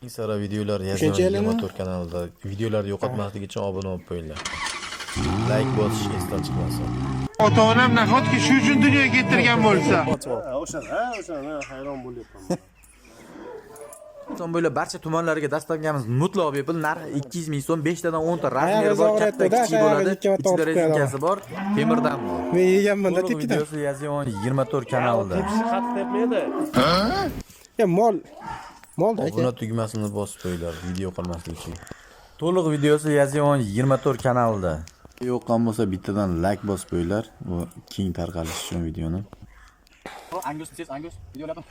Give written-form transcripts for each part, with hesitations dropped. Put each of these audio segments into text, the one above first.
Sara videolar yazgan 24 kanalida videolarni yo'qotmaslik uchun obuna bo'lib qo'yinglar. Like bosish esdan chiqmasin. Ota-onam nahotki shu uchun dunyoga keltirgan bo'lsa. O'sha hayron bo'lyapman. Son bo'ylab barcha tumanlarga dastlabgamiz mutlaq bepul narxi 200 ming so'm, 5 tadan 10 ta razmeri bor, katta kichik bo'ladi. Ichida rezinkasi bor, temirdan bor. Men yeganman-da tekidan. Videosi Yazion 24 kanalida. Xat tepmaydi. Ya mol Obuna tugmasini bosib qo'yinglar, video qolmasligi uchun. To'liq videosi Yazion 24 kanalida. Yo'qon bo'lsa bittadan like bosib qo'yinglar, bu keng tarqalishi uchun videoni. Angus siz Angus videolarni.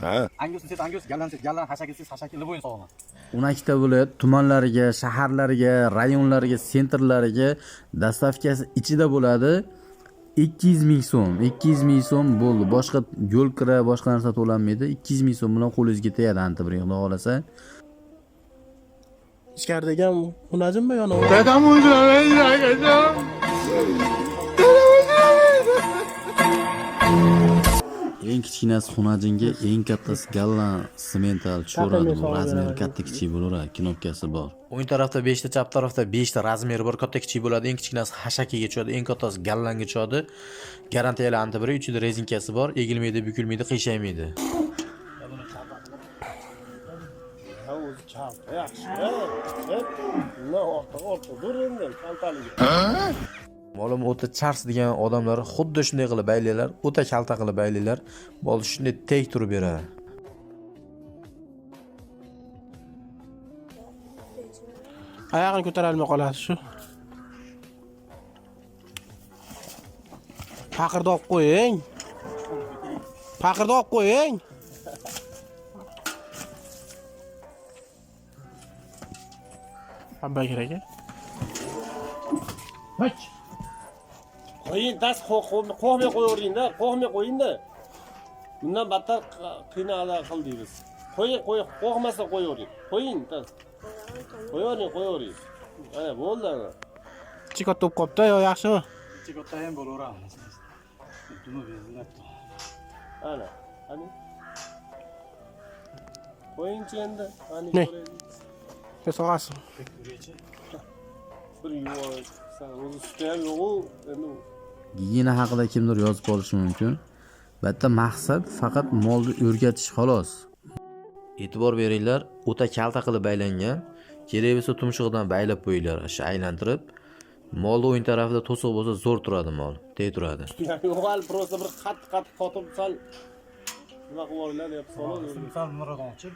Angus siz Angus gallan hashakisiz hashakili bo'yin sog'mi. 12 ta viloyat tumanlariga, shaharlariga, rayonlariga, sentrlariga dastavkasi ichida bo'ladi. 200 ming so'm, 200 ming so'm bo'ldi. Boshqa yo'l kira, boshqa narsa to'lanmaydi. 200 ming so'm bilan qo'lingizga tegadi antibir, xudo xolasa. ichkaridagi ham xunajimmi yo Dadam o'zlamaydi. Eng kichkinasi xunajinga, eng kattasi gallan semental cho'radi. Bu razmeri katta kichik bo'laveradi, knopkasi bor. O'ng tarafda 5 ta, chap tarafda 5 ta razmeri bor, katta kichik bo'ladi. Eng kichkinasi hashakiga tushadi, eng kattasi gallanga tushadi. Garantiyali antibir, ichida rezinkasi bor, egilmaydi, bukilmaydi, qiyshaymaydi. O'zi chalta yaxshi. Bundan ortiq dur endi kaltaliga. Ma'lum o'ta chars degan odamlar xuddi shunday qilib baylanglar, o'ta kalta qilib baylanglar, bol shunday tek turib beradi. oyog'ini ko'tara olmay qoladi shu. Paqirda olib qo'ying. Paqirda olib qo'ying. Abba kerak. Hech. Qo'ying, tas qo'ymay qo'yavering-da, qo'ymay qo'ying-da. Bundan battar qiynala qildingiz. Qo'ying, qo'ymasa qo'yavering. Qo'ying, tas. Qo'yavering. Ana bo'ldi ana. Chikot to'p qopda yo yaxshimi? Chikotta ham bo'laveramiz. Buni bezlabdi. Ana. Qo'yingchi endi. Ani Ne? ko'raylik. Sog'asin. Bir yuvosh. Sen o'zi suti ham yo'q-ku, endi Gigiyena haqida kimdir yozib olishi mumkin. Bitta maqsad faqat molni o'rgatish xolos. E'tibor beringlar, o'ta kalta qilib baylangan. Kerak bo'lsa tumshug'idan baylab qo'yinglar, o'sha aylantirib. Molni o'ng tarafida to'siq bo'lsa zo'r turadi mol, tez turadi. yo'q, hali просто bir qat qotib sal nima qilib olinglar, deb solib. Sal nuridan ochib